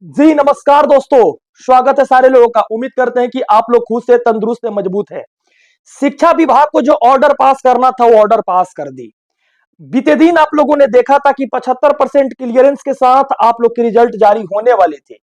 जी नमस्कार दोस्तों, स्वागत है सारे लोगों का। उम्मीद करते हैं कि आप लोग खुद से तंदुरुस्त मजबूत है। शिक्षा विभाग को जो ऑर्डर पास करना था वो ऑर्डर पास कर दी। बीते दिन आप लोगों ने देखा था कि 75% क्लियरेंस के साथ आप लोग के रिजल्ट जारी होने वाले थे।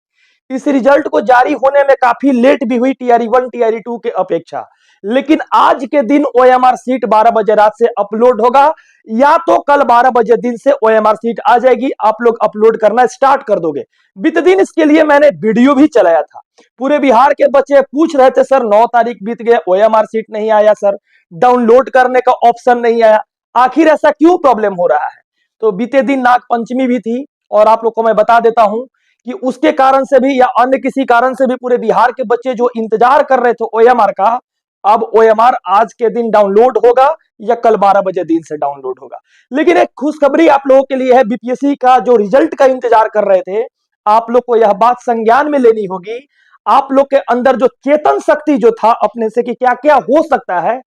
इस रिजल्ट को जारी होने में काफी लेट भी हुई टीआरई 1 टीआरई 2 के अपेक्षा, लेकिन आज के दिन ओएमआर सीट 12 बजे रात से अपलोड होगा या तो कल 12 बजे दिन से ओएमआर सीट आ जाएगी। आप लोग अपलोड करना स्टार्ट कर दोगे। बीते दिन इसके लिए मैंने वीडियो भी चलाया था। पूरे बिहार के बच्चे पूछ रहे थे सर 9 तारीख बीत गए, ओएमआर सीट नहीं आया, सर डाउनलोड करने का ऑप्शन नहीं आया, आखिर ऐसा क्यों प्रॉब्लम हो रहा है। तो बीते दिन नाग पंचमी भी थी और आप लोग को मैं बता देता हूं कि उसके कारण से भी या अन्य किसी कारण से भी पूरे बिहार के बच्चे जो इंतजार कर रहे थे ओएमआर का, अब ओएमआर आज के दिन डाउनलोड होगा या कल 12 बजे दिन से डाउनलोड होगा। लेकिन एक खुशखबरी आप लोगों के लिए है, बीपीएससी का जो रिजल्ट का इंतजार कर रहे थे, आप लोग को यह बात संज्ञान में लेनी होगी। आप लोग के अंदर जो चेतन शक्ति जो था अपने से कि क्या क्या हो सकता है,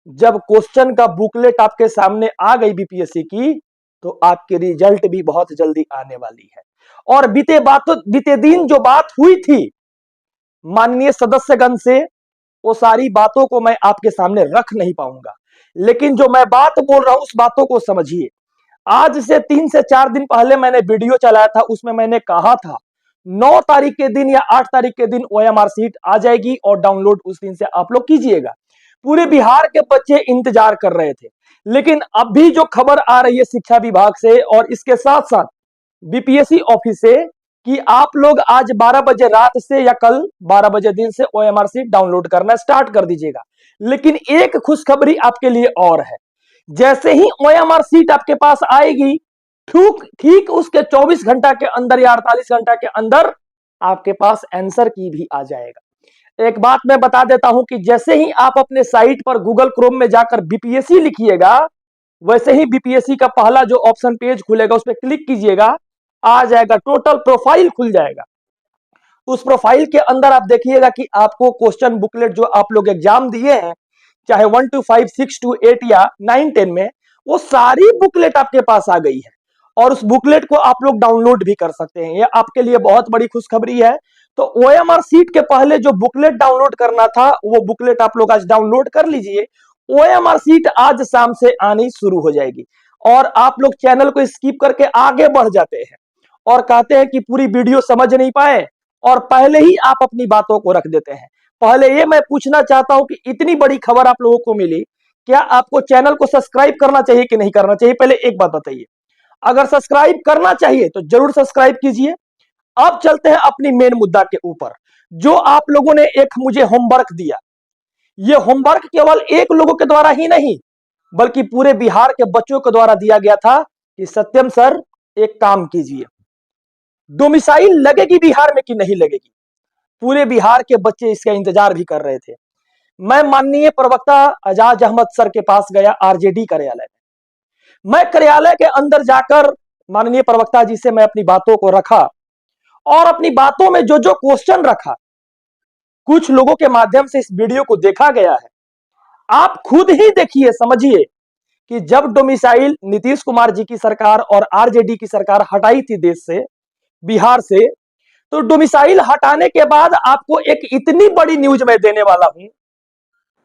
जब क्वेश्चन का बुकलेट आपके सामने आ गई बीपीएससी की, तो आपके रिजल्ट भी बहुत जल्दी आने वाली है। और बीते दिन जो बात हुई थी माननीय सदस्यगण से, वो सारी बातों को मैं आपके सामने रख नहीं पाऊंगा, लेकिन जो मैं बात बोल रहा हूं उस बातों को समझिए। आज से 3 से 4 दिन पहले मैंने वीडियो चलाया था, उसमें मैंने कहा था 9 तारीख के दिन या 8 तारीख के दिन ओएमआर सीट आ जाएगी और डाउनलोड उस दिन से आप लोग कीजिएगा। पूरे बिहार के बच्चे इंतजार कर रहे थे, लेकिन अभी जो खबर आ रही है शिक्षा विभाग से और इसके साथ साथ बीपीएससी ऑफिस से कि आप लोग आज 12 बजे रात से या कल 12 बजे दिन से ओएमआर सीट डाउनलोड करना स्टार्ट कर दीजिएगा। लेकिन एक खुशखबरी आपके लिए और है, जैसे ही ओएमआर सीट आपके पास आएगी, ठीक उसके 24 घंटा के अंदर या 48 घंटा के अंदर आपके पास आंसर की भी आ जाएगा। एक बात मैं बता देता हूं कि जैसे ही आप अपने साइट पर गूगल क्रोम में जाकर बीपीएससी लिखिएगा, वैसे ही बीपीएससी का पहला जो ऑप्शन पेज खुलेगा उस पर क्लिक कीजिएगा, आ जाएगा, टोटल प्रोफाइल खुल जाएगा। उस प्रोफाइल के अंदर आप देखिएगा कि आपको क्वेश्चन बुकलेट जो आप लोग एग्जाम दिए हैं, चाहे 1 to 5, 6 to 8 या 9, 10 में, वो सारी बुकलेट आपके पास आ गई है और उस बुकलेट को आप लोग डाउनलोड भी कर सकते हैं। ये आपके लिए बहुत बड़ी खुशखबरी है। तो ओएमआर सीट के पहले जो बुकलेट डाउनलोड करना था वो बुकलेट आप लोग आज डाउनलोड कर लीजिए। ओएमआर सीट आज शाम से आनी शुरू हो जाएगी और आप लोग चैनल को स्किप करके आगे बढ़ जाते हैं और कहते हैं कि पूरी वीडियो समझ नहीं पाए और पहले ही आप अपनी बातों को रख देते हैं। पहले ये मैं पूछना चाहता हूं कि इतनी बड़ी खबर आप लोगों को मिली, क्या आपको चैनल को सब्सक्राइब करना चाहिए कि नहीं करना चाहिए? पहले एक बात बताइए। अगर सब्सक्राइब करना चाहिए तो जरूर सब्सक्राइब कीजिए। अब चलते हैं अपनी मेन मुद्दा के ऊपर। जो आप लोगों ने एक मुझे होमवर्क दिया, यह होमवर्क केवल एक लोगों के द्वारा ही नहीं बल्कि पूरे बिहार के बच्चों के द्वारा दिया गया था कि सत्यम सर एक काम कीजिए, डोमिसाइल लगेगी बिहार में कि नहीं लगेगी। पूरे बिहार के बच्चे इसका इंतजार भी कर रहे थे। मैं माननीय प्रवक्ता एजाज अहमद सर के पास गया आरजेडी कार्यालय में। मैं कार्यालय के अंदर जाकर माननीय प्रवक्ता जी से मैं अपनी बातों को रखा और अपनी बातों में जो जो क्वेश्चन रखा, कुछ लोगों के माध्यम से इस वीडियो को देखा गया है। आप खुद ही देखिए, समझिए कि जब डोमिसाइल नीतीश कुमार जी की सरकार और आरजेडी की सरकार हटाई थी देश से, बिहार से, तो डोमिसाइल हटाने के बाद आपको एक इतनी बड़ी न्यूज मैं देने वाला हूं,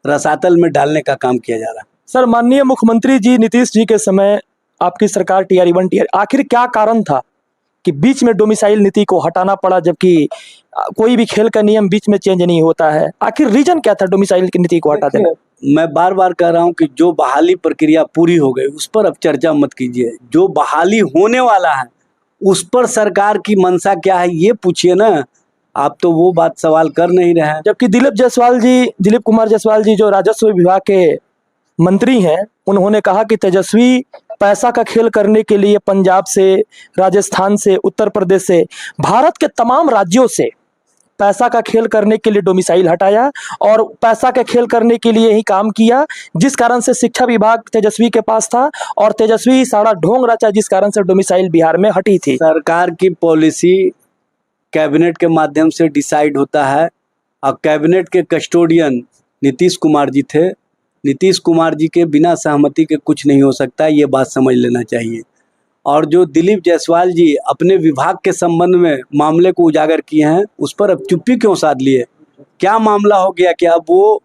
रसातल में डालने का काम किया जा रहा है। सर माननीय मुख्यमंत्री जी नीतीश जी के समय आपकी सरकार टीआरई 1 टीआरई, आखिर क्या कारण था कि बीच में डोमिसाइल नीति को हटाना पड़ा, जबकि कोई भी खेल का नियम बीच में चेंज नहीं होता है? आखिर रीजन क्या था डोमिसाइल की नीति को हटा देना? मैं बार बार कह रहा हूं कि जो बहाली प्रक्रिया पूरी हो गई उस पर अब चर्चा मत कीजिए। जो बहाली होने वाला है उस पर सरकार की मंशा क्या है ये पूछिए ना। आप तो वो बात सवाल कर नहीं रहे हैं। जबकि दिलीप कुमार जायसवाल जी जो राजस्व विभाग के मंत्री हैं, उन्होंने कहा कि तेजस्वी पैसा का खेल करने के लिए पंजाब से, राजस्थान से, उत्तर प्रदेश से, भारत के तमाम राज्यों से पैसा का खेल करने के लिए डोमिसाइल हटाया और पैसा का खेल करने के लिए ही काम किया, जिस कारण से शिक्षा विभाग तेजस्वी के पास था और तेजस्वी सारा ढोंग रचा, जिस कारण से डोमिसाइल बिहार में हटी थी। सरकार की पॉलिसी कैबिनेट के माध्यम से डिसाइड होता है और कैबिनेट के कस्टोडियन नीतीश कुमार जी थे। नीतीश कुमार जी के बिना सहमति के कुछ नहीं हो सकता, ये बात समझ लेना चाहिए। और जो दिलीप जायसवाल जी अपने विभाग के संबंध में मामले को उजागर किए हैं, उस पर अब चुप्पी क्यों साध लिए? क्या मामला हो गया कि अब वो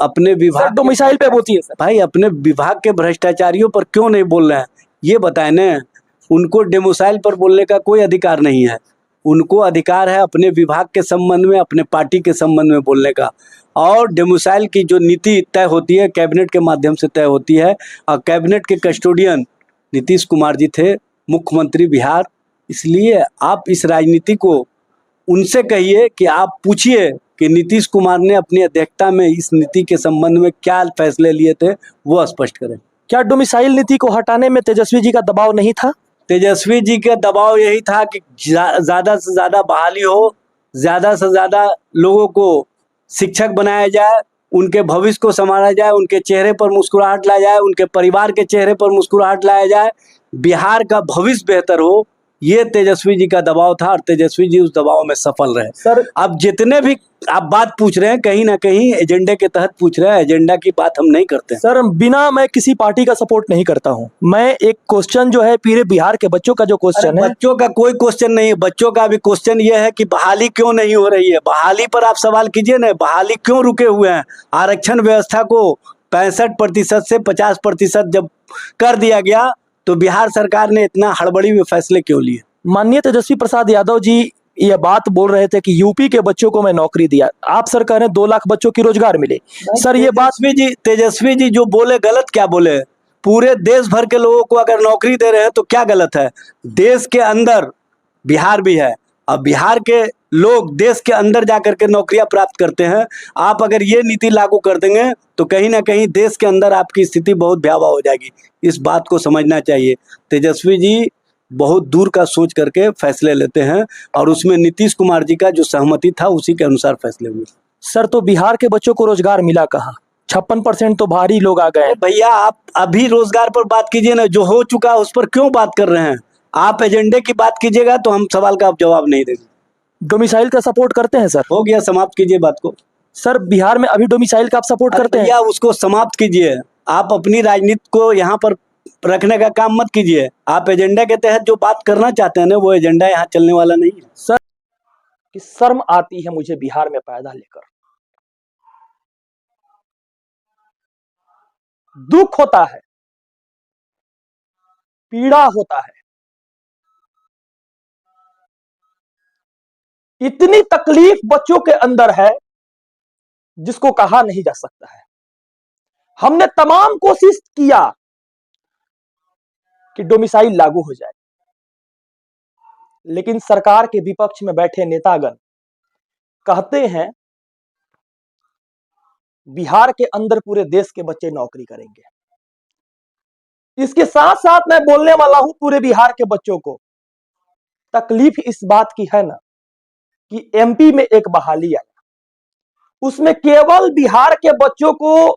अपने सर विभाग डोमिसाइल पे बोलती है सर। भाई अपने विभाग के भ्रष्टाचारियों पर क्यों नहीं बोल रहे हैं, ये बताएं ना। उनको डोमिसाइल पर बोलने का कोई अधिकार नहीं है। उनको अधिकार है अपने विभाग के संबंध में, अपने पार्टी के संबंध में बोलने का। और डोमिसाइल की जो नीति तय होती है कैबिनेट के माध्यम से तय होती है, और कैबिनेट के कस्टोडियन नीतीश कुमार जी थे, मुख्यमंत्री बिहार। इसलिए आप इस राजनीति को उनसे कहिए कि आप पूछिए कि नीतीश कुमार ने अपनी अध्यक्षता में इस नीति के संबंध में क्या फैसले लिए थे, वो स्पष्ट करें। क्या डोमिसाइल नीति को हटाने में तेजस्वी जी का दबाव नहीं था? तेजस्वी जी का दबाव यही था कि ज़्यादा से ज़्यादा बहाली हो, ज़्यादा से ज़्यादा लोगों को शिक्षक बनाया जाए, उनके भविष्य को संवारा जाए, उनके चेहरे पर मुस्कुराहट लाया जाए, उनके परिवार के चेहरे पर मुस्कुराहट लाया जाए, बिहार का भविष्य बेहतर हो। ये तेजस्वी जी का दबाव था और तेजस्वी जी उस दबाव में सफल रहे। सर अब जितने भी आप बात पूछ रहे हैं, कहीं ना कहीं एजेंडे के तहत पूछ रहे हैं, एजेंडा की बात हम नहीं करते। सर बिना मैं किसी पार्टी का सपोर्ट नहीं करता हूं। मैं एक क्वेश्चन जो है पूरे बिहार के बच्चों का जो क्वेश्चन है, बच्चों का कोई क्वेश्चन नहीं है। बच्चों का भी क्वेश्चन ये है कि बहाली क्यों नहीं हो रही है। बहाली पर आप सवाल कीजिए ना, बहाली क्यों रुके हुए हैं। आरक्षण व्यवस्था को 65% से 50% जब कर दिया गया तो बिहार सरकार ने इतना हड़बड़ी में फैसले क्यों लिए? माननीय तेजस्वी प्रसाद यादव जी ये बात बोल रहे थे कि यूपी के बच्चों को मैं नौकरी दिया, आप सर कह रहे हैं 2 लाख बच्चों की रोजगार मिले। सर ये बात तेजस्वी जी जो बोले गलत क्या बोले? पूरे देश भर के लोगों को अगर नौकरी दे रहे हैं तो क्या गलत है? देश के अंदर बिहार भी है, अब बिहार के लोग देश के अंदर जाकर के नौकरियां प्राप्त करते हैं। आप अगर ये नीति लागू कर देंगे तो कहीं ना कहीं देश के अंदर आपकी स्थिति बहुत भयावह हो जाएगी। इस बात को समझना चाहिए। तेजस्वी जी बहुत दूर का सोच करके फैसले लेते हैं और उसमें नीतीश कुमार जी का जो सहमति था उसी के अनुसार फैसले हुए। सर तो बिहार के बच्चों को रोजगार मिला कहाँ? 56% तो बाहरी लोग आ गए। भैया आप अभी रोजगार पर बात कीजिए ना, जो हो चुका है उस पर क्यों बात कर रहे हैं? आप एजेंडे की बात कीजिएगा तो हम सवाल का आप जवाब नहीं देंगे। डोमिसाइल का सपोर्ट करते हैं सर? हो गया, समाप्त कीजिए बात को। सर बिहार में अभी डोमिसाइल का आप सपोर्ट करते हैं? भैया उसको समाप्त कीजिए। आप अपनी राजनीति को यहाँ पर रखने का काम मत कीजिए। आप एजेंडा के तहत जो बात करना चाहते हैं ना, वो एजेंडा यहाँ चलने वाला नहीं है। सर कि शर्म आती है मुझे बिहार में पैदा लेकर, दुख होता है, पीड़ा होता है, इतनी तकलीफ बच्चों के अंदर है जिसको कहा नहीं जा सकता है। हमने तमाम कोशिश किया कि डोमिसाइल लागू हो जाए, लेकिन सरकार के विपक्ष में बैठे नेतागण कहते हैं बिहार के अंदर पूरे देश के बच्चे नौकरी करेंगे। इसके साथ साथ मैं बोलने वाला हूं पूरे बिहार के बच्चों को, तकलीफ इस बात की है ना कि एमपी में एक बहाली आया, उसमें केवल बिहार के बच्चों को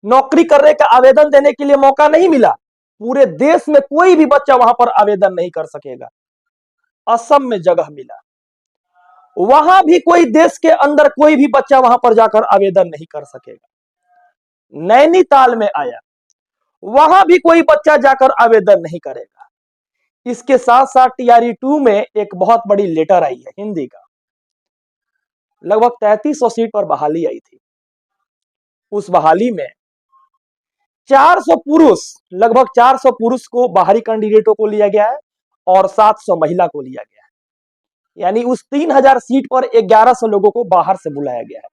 नौकरी करने का आवेदन देने के लिए मौका नहीं मिला, पूरे देश में कोई भी बच्चा वहां पर आवेदन नहीं कर सकेगा। असम में जगह मिला, वहां भी कोई देश के अंदर कोई भी बच्चा वहां पर जाकर आवेदन नहीं कर सकेगा। नैनीताल में आया, वहां भी कोई बच्चा जाकर आवेदन नहीं करेगा। इसके साथ साथ टीआरई 2 में एक बहुत बड़ी लेटर आई है हिंदी का, लगभग 3300 सीट पर बहाली आई थी। उस बहाली में 400 पुरुष, लगभग 400 पुरुष को बाहरी कैंडिडेटों को लिया गया है और 700 महिला को लिया गया है। यानी उस 3000 सीट पर 1100 लोगों को बाहर से बुलाया गया है।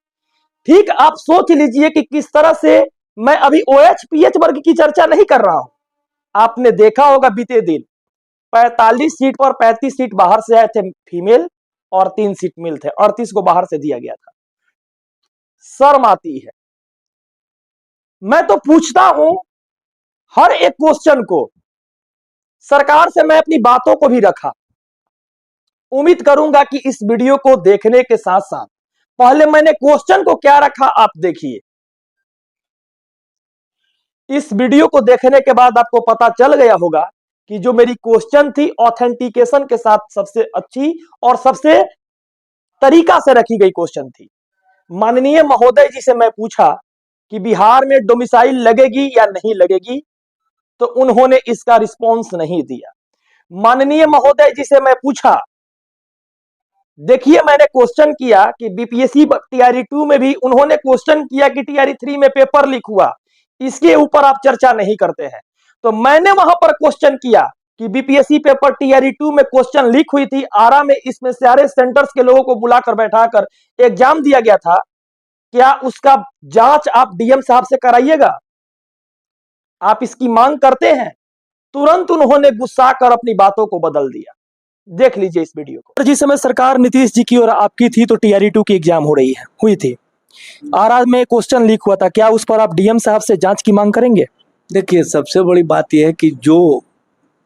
ठीक आप सोच लीजिए कि किस तरह से, मैं अभी ओएच पीएच वर्ग की चर्चा नहीं कर रहा हूं। आपने देखा होगा बीते दिन 45 सीट पर 35 सीट बाहर से आए थे फीमेल और 3 सीट मेल थे, 38 को बाहर से दिया गया था। शर्म आती है। मैं तो पूछता हूं हर एक क्वेश्चन को, सरकार से मैं अपनी बातों को भी रखा। उम्मीद करूंगा कि इस वीडियो को देखने के साथ साथ पहले मैंने क्वेश्चन को क्या रखा आप देखिए। इस वीडियो को देखने के बाद आपको पता चल गया होगा कि जो मेरी क्वेश्चन थी ऑथेंटिकेशन के साथ सबसे अच्छी और सबसे तरीका से रखी गई क्वेश्चन थी। माननीय महोदय जी से मैं पूछा कि बिहार में डोमिसाइल लगेगी या नहीं लगेगी, तो उन्होंने इसका रिस्पॉन्स नहीं दिया। माननीय महोदय जी से मैं पूछा, देखिए मैंने क्वेश्चन किया कि बीपीएससी टीआरई 2 में भी उन्होंने क्वेश्चन किया कि टीआरई 3 में पेपर लीक हुआ, इसके ऊपर आप चर्चा नहीं करते हैं। तो मैंने वहां पर क्वेश्चन किया कि बीपीएससी पेपर टीआरई 2 में क्वेश्चन लीक हुई थी आरा में, इसमें सारे सेंटर्स के लोगों को बुलाकर बैठाकर एग्जाम दिया गया था, क्या उसका जांच आप डीएम साहब से कराइएगा? आप इसकी मांग करते हैं? तुरंत उन्होंने गुस्सा कर अपनी बातों को बदल दिया। देख लीजिए इस वीडियो को। जिस समय सरकार नीतीश जी की और आपकी थी तो टीआरई 2 की एग्जाम हुई थी, आरा में क्वेश्चन लीक हुआ था, क्या उस पर आप डीएम साहब से जांच की मांग करेंगे? देखिए, सबसे बड़ी बात यह है कि जो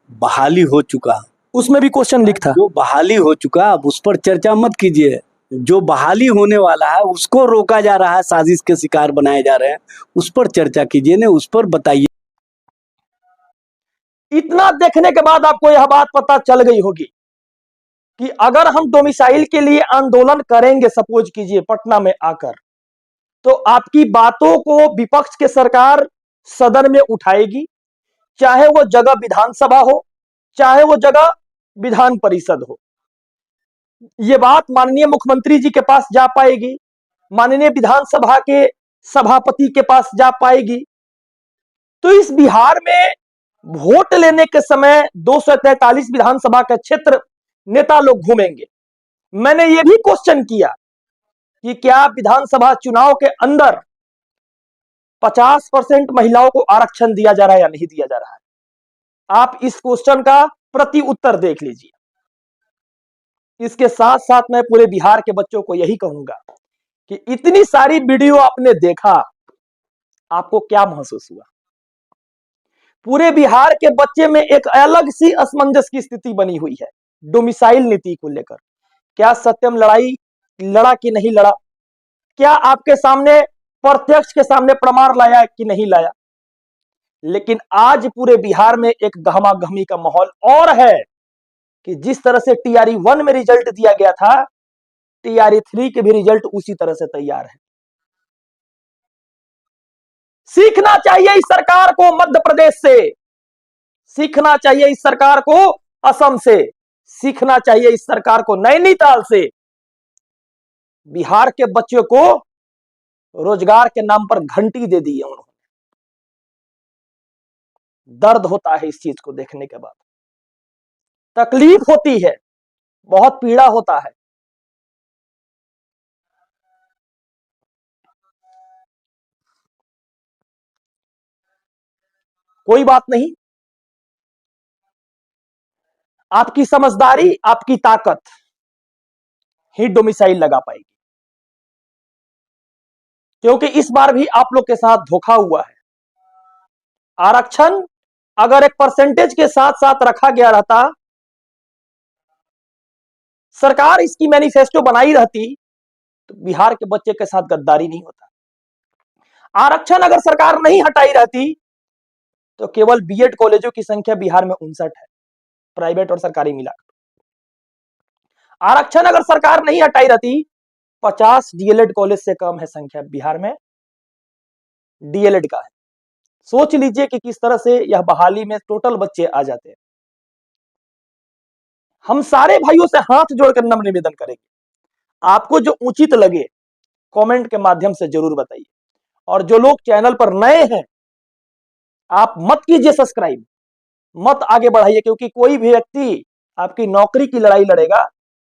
बहाली हो चुका, उसमें भी क्वेश्चन लीक था। जो बहाली हो चुका अब उस पर चर्चा मत कीजिए। जो बहाली होने वाला है उसको रोका जा रहा है, साजिश के शिकार बनाए जा रहे हैं, उस पर चर्चा कीजिए, ने उस पर बताइए। इतना देखने के बाद आपको यह बात पता चल गई होगी कि अगर हम डोमिसाइल के लिए आंदोलन करेंगे, सपोज कीजिए पटना में आकर, तो आपकी बातों को विपक्ष के सरकार सदन में उठाएगी, चाहे वो जगह विधानसभा हो, चाहे वो जगह विधान परिषद हो। ये बात माननीय मुख्यमंत्री जी के पास जा पाएगी, माननीय विधानसभा के सभापति के पास जा पाएगी। तो इस बिहार में वोट लेने के समय 243 विधानसभा का क्षेत्र नेता लोग घूमेंगे। मैंने ये भी क्वेश्चन किया कि क्या विधानसभा चुनाव के अंदर 50% महिलाओं को आरक्षण दिया जा रहा है या नहीं दिया जा रहा है? आप इस क्वेश्चन का प्रति उत्तर देख लीजिए। इसके साथ साथ मैं पूरे बिहार के बच्चों को यही कहूंगा कि इतनी सारी वीडियो आपने देखा, आपको क्या महसूस हुआ? पूरे बिहार के बच्चे में एक अलग सी असमंजस की स्थिति बनी हुई है डोमिसाइल नीति को लेकर। क्या सत्यम लड़ाई लड़ा कि नहीं लड़ा? क्या आपके सामने प्रत्यक्ष के सामने प्रमाण लाया कि नहीं लाया? लेकिन आज पूरे बिहार में एक गहमागहमी का माहौल और है कि जिस तरह से टीआरई 1 में रिजल्ट दिया गया था, टीआरई 3 के भी रिजल्ट उसी तरह से तैयार है। सीखना चाहिए इस सरकार को मध्य प्रदेश से, सीखना चाहिए इस सरकार को असम से, सीखना चाहिए इस सरकार को नैनीताल से। बिहार के बच्चों को रोजगार के नाम पर घंटी दे दी है उन्होंने। दर्द होता है इस चीज को देखने के बाद, तकलीफ होती है, बहुत पीड़ा होता है। कोई बात नहीं, आपकी समझदारी, आपकी ताकत ही डोमिसाइल लगा पाएगी, क्योंकि इस बार भी आप लोग के साथ धोखा हुआ है। आरक्षण अगर एक परसेंटेज के साथ साथ रखा गया रहता, सरकार इसकी मैनिफेस्टो बनाई रहती, तो बिहार के बच्चे के साथ गद्दारी नहीं होता। आरक्षण अगर सरकार नहीं हटाई रहती तो केवल बीएड कॉलेजों की संख्या बिहार में 59 है, प्राइवेट और सरकारी मिलाकर। आरक्षण अगर सरकार नहीं हटाई रहती, 50 डीएलएड कॉलेज से कम है संख्या बिहार में डीएलएड का है। सोच लीजिए कि किस तरह से यह बहाली में टोटल बच्चे आ जाते हैं। हम सारे भाइयों से हाथ जोड़कर नम्र निवेदन करेंगे, आपको जो उचित लगे कमेंट के माध्यम से जरूर बताइए। और जो लोग चैनल पर नए हैं, आप मत कीजिए सब्सक्राइब, मत आगे बढ़ाइए, क्योंकि कोई भी व्यक्ति आपकी नौकरी की लड़ाई लड़ेगा,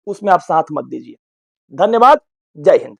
उसमें आप साथ मत दीजिए। धन्यवाद, जय हिंद।